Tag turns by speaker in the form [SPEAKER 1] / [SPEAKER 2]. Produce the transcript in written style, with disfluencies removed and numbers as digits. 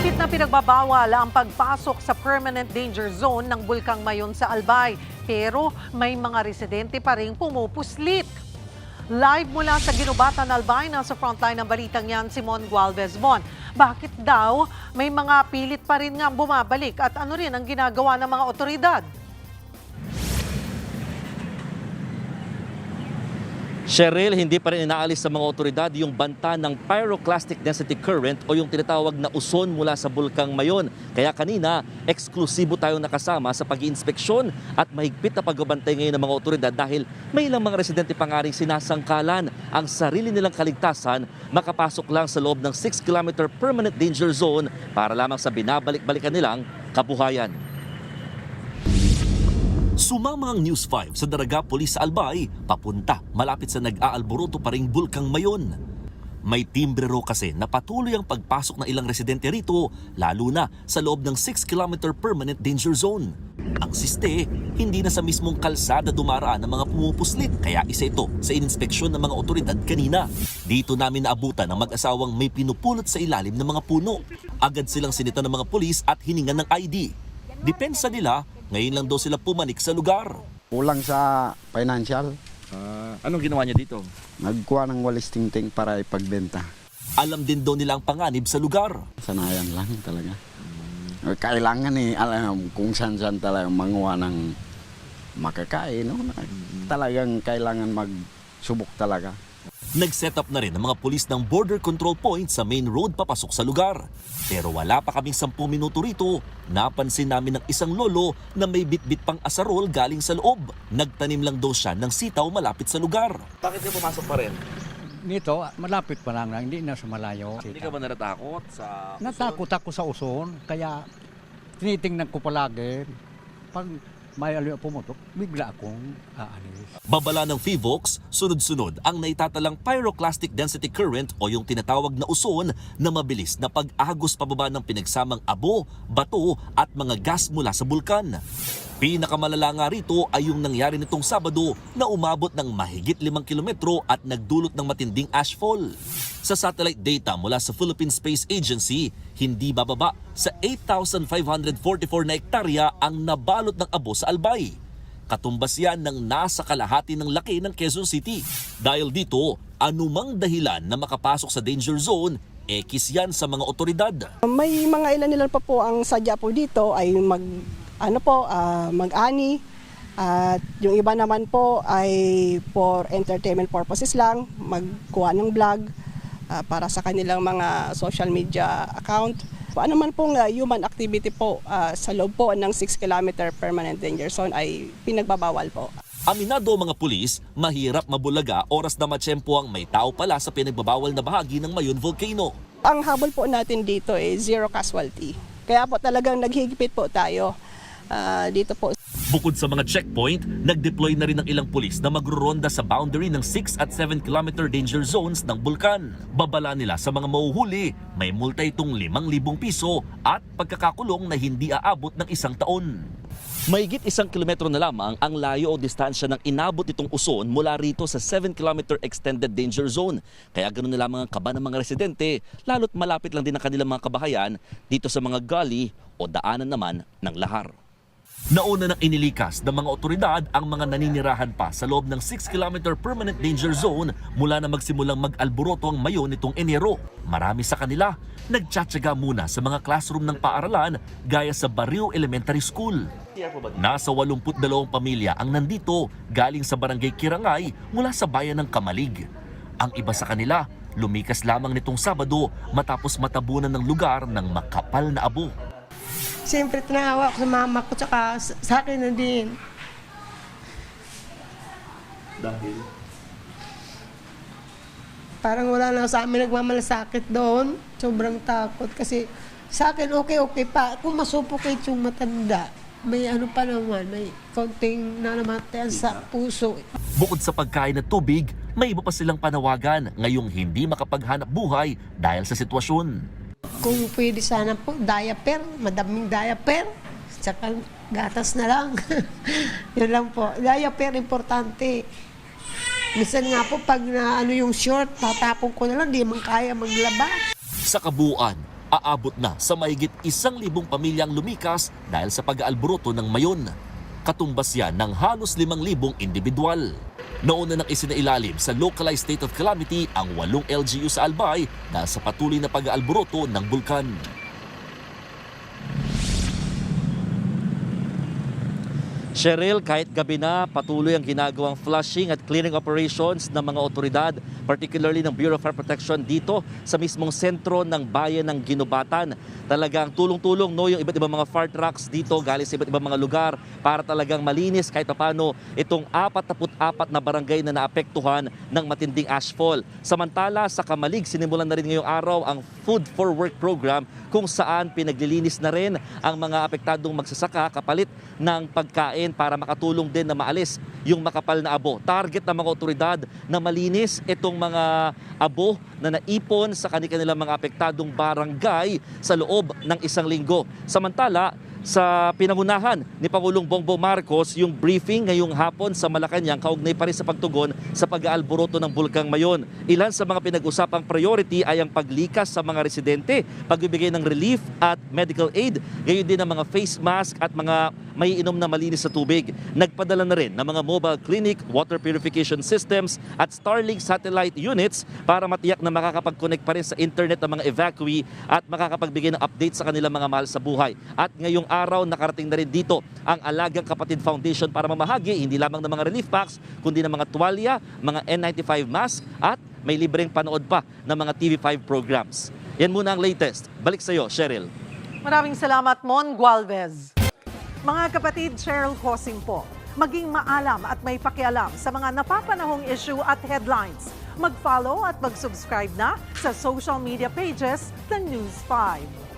[SPEAKER 1] Mahigpit na pinagbabawal ang pagpasok sa permanent danger zone ng Bulkang Mayon sa Albay. Pero may mga residente pa rin pumupuslit. Live mula sa Ginubatan, Albay, nasa frontline ng balitang yan, Simon Gualvez Mon. Bakit daw may mga pilit pa rin nga bumabalik at ano rin ang ginagawa ng mga otoridad?
[SPEAKER 2] Cheryl, hindi pa rin inaalis sa mga otoridad yung banta ng pyroclastic density current o yung tinatawag na uson mula sa Bulkang Mayon. Kaya kanina, eksklusibo tayong nakasama sa pag-iinspeksyon at mahigpit na pagbabantay ngayon ng mga otoridad dahil may ilang mga residente pa nga rin sinasangkalan ang sarili nilang kaligtasan makapasok lang sa loob ng 6-kilometer permanent danger zone para lamang sa binabalik-balikan nilang kabuhayan. Sumama ang News 5 sa Daraga Police sa Albay, papunta malapit sa nag-aalboroto pa ring Bulkang Mayon. May timbrero kasi na patuloy ang pagpasok ng ilang residente rito, lalo na sa loob ng 6-kilometer permanent danger zone. Ang siste, hindi na sa mismong kalsada dumaraan ng mga pumupuslit, kaya isa ito sa ininspeksyon ng mga otoridad kanina. Dito namin naabutan ang mag-asawang may pinupulot sa ilalim ng mga puno. Agad silang sinita ng mga pulis at hiningan ng ID. Depensa nila, ngayon lang daw sila pumanik sa lugar.
[SPEAKER 3] Kulang sa financial.
[SPEAKER 2] Anong ginawa niya dito?
[SPEAKER 3] Nagkuha ng walis tingting para ipagbenta.
[SPEAKER 2] Alam din daw nila ang panganib sa lugar.
[SPEAKER 3] Sanayan lang talaga. Kailangan alam kung saan-saan talaga manguha ng makakain. No? Talagang kailangan magsubok talaga.
[SPEAKER 2] Nag-set up na rin ang mga pulis ng border control point sa main road papasok sa lugar. Pero wala pa kaming 10 minuto rito, napansin namin ng isang lolo na may bitbit pang asarol galing sa loob. Nagtanim lang daw siya ng sitaw malapit sa lugar. Bakit niya pumasok pa rin?
[SPEAKER 4] Nito, malapit pa lang, hindi na sa malayo.
[SPEAKER 2] Hindi ka ba natatakot sa
[SPEAKER 4] Natakot ako sa uson, kaya tinitingnan ko palagi. Pag may pumutok, bigla akong aalis.
[SPEAKER 2] Babala ng PHIVOLCS, sunod-sunod ang naitatalang pyroclastic density current o yung tinatawag na uson na mabilis na pag-agos pababa ng pinagsamang abo, bato at mga gas mula sa bulkan. Pinakamalala nga rito ay yung nangyari nitong Sabado na umabot ng mahigit 5 kilometro at nagdulot ng matinding ashfall. Sa satellite data mula sa Philippine Space Agency, hindi bababa sa 8,544 na hektarya ang nabalot ng abo sa Albay. Katumbas yan ng nasa kalahati ng laki ng Quezon City. Dahil dito, anumang dahilan na makapasok sa danger zone, ekis yan sa mga otoridad.
[SPEAKER 5] May mga ilan pa po ang sadya po dito ay mag-ani at yung iba naman po ay for entertainment purposes lang, magkuha ng vlog para sa kanilang mga social media account. Ano man pong human activity po sa loob po ng 6-kilometer permanent danger zone ay pinagbabawal po.
[SPEAKER 2] Aminado mga pulis, mahirap mabulaga oras na matsyempo ang may tao pala sa pinagbabawal na bahagi ng Mayon Volcano.
[SPEAKER 5] Ang habol po natin dito ay zero casualty. Kaya po talagang naghigpit po tayo dito po.
[SPEAKER 2] Bukod sa mga checkpoint, nag-deploy na rin ng ilang pulis na magruronda sa boundary ng 6 at 7-kilometer danger zones ng bulkan. Babala nila sa mga mahuhuli, may multa itong 5,000 piso at pagkakakulong na hindi aabot ng 1 taon. Mahigit 1 kilometro na lamang ang layo o distansya ng inabot itong uson mula rito sa 7-kilometer extended danger zone. Kaya ganoon na lamang ang kaba ng mga residente, lalo't malapit lang din ang kanilang mga kabahayan dito sa mga gully o daanan naman ng lahar. Nauna nang inilikas ng mga otoridad ang mga naninirahan pa sa loob ng 6-kilometer permanent danger zone mula na magsimulang mag-alboroto ang Mayon nitong Enero. Marami sa kanila nagtsatsaga muna sa mga classroom ng paaralan gaya sa Barrio Elementary School. Nasa 82 pamilya ang nandito galing sa barangay Kirangay mula sa bayan ng Kamalig. Ang iba sa kanila lumikas lamang nitong Sabado matapos matabunan ng lugar ng makapal na abo.
[SPEAKER 6] Siyempre, tinahawa ko sa mama ko, tsaka sa akin na din.
[SPEAKER 2] Dahil?
[SPEAKER 6] Parang wala na sa amin nagmamalasakit doon. Sobrang takot. Kasi sa akin, okay pa. Kung masuffocate yung matanda, may ano pa naman, may konting nanamatayan sa puso.
[SPEAKER 2] Bukod sa pagkain at tubig, may iba pa silang panawagan ngayong hindi makapaghanap buhay dahil sa sitwasyon.
[SPEAKER 6] Kung pwede sana po, diaper, madaming diaper, tsaka gatas na lang. Yun lang po. Diaper, importante. Minsan nga po, pag yung short, tatapon ko na lang, di man kaya maglaba.
[SPEAKER 2] Sa kabuuan, Aabot na sa mahigit 1,000 pamilyang lumikas dahil sa pag-aalboroto ng Mayon. Katumbas yan ng halos 5,000 individual. Nauna nang isinailalim sa localized state of calamity ang 8 LGU sa Albay dahil sa patuloy na pag-aalboroto ng bulkan. Cheryl, kahit gabi na, patuloy ang ginagawang flushing at clearing operations ng mga otoridad, particularly ng Bureau of Fire Protection dito sa mismong sentro ng bayan ng Ginubatan. Talagang tulong-tulong yung iba't ibang mga fire trucks dito galing sa iba't ibang mga lugar para talagang malinis kahit paano itong 44 na barangay na naapektuhan ng matinding ashfall. Samantala, sa Kamalig, sinimulan na rin ngayong araw ang Food for Work program kung saan pinaglilinis na rin ang mga apektadong magsasaka kapalit ng pagkain para makatulong din na maalis yung makapal na abo. Target ng mga otoridad na malinis itong mga abo na naipon sa kanilang mga apektadong barangay sa loob ng 1 linggo. Samantala, sa pinangunahan ni Pangulong Bongbong Marcos yung briefing ngayong hapon sa Malacanang kaugnay pa rin sa pagtugon sa pag-aalboroto ng Bulkang Mayon. Ilan sa mga pinag-usapang priority ay ang paglikas sa mga residente, pagbibigay ng relief at medical aid, gayon din ang mga face mask at mga maiinom na malinis sa tubig. Nagpadala na rin ng mga mobile clinic, water purification systems at Starlink satellite units para matiyak na makakapag-connect pa rin sa internet ng mga evacuee at makakapagbigay ng update sa kanilang mga mahal sa buhay. At ngayong araw, nakarating na rin dito ang Alagang Kapatid Foundation para mamahagi hindi lamang ng mga relief packs, kundi ng mga tuwalya, mga N95 mask at may libreng panood pa ng mga TV5 programs. Yan muna ang latest. Balik sa iyo, Cheryl.
[SPEAKER 1] Maraming salamat, Mon Gualvez. Mga kapatid, Cheryl Cosing po. Maging maalam at may pakialam sa mga napapanahong issue at headlines. Mag-follow at mag-subscribe na sa social media pages ng News 5.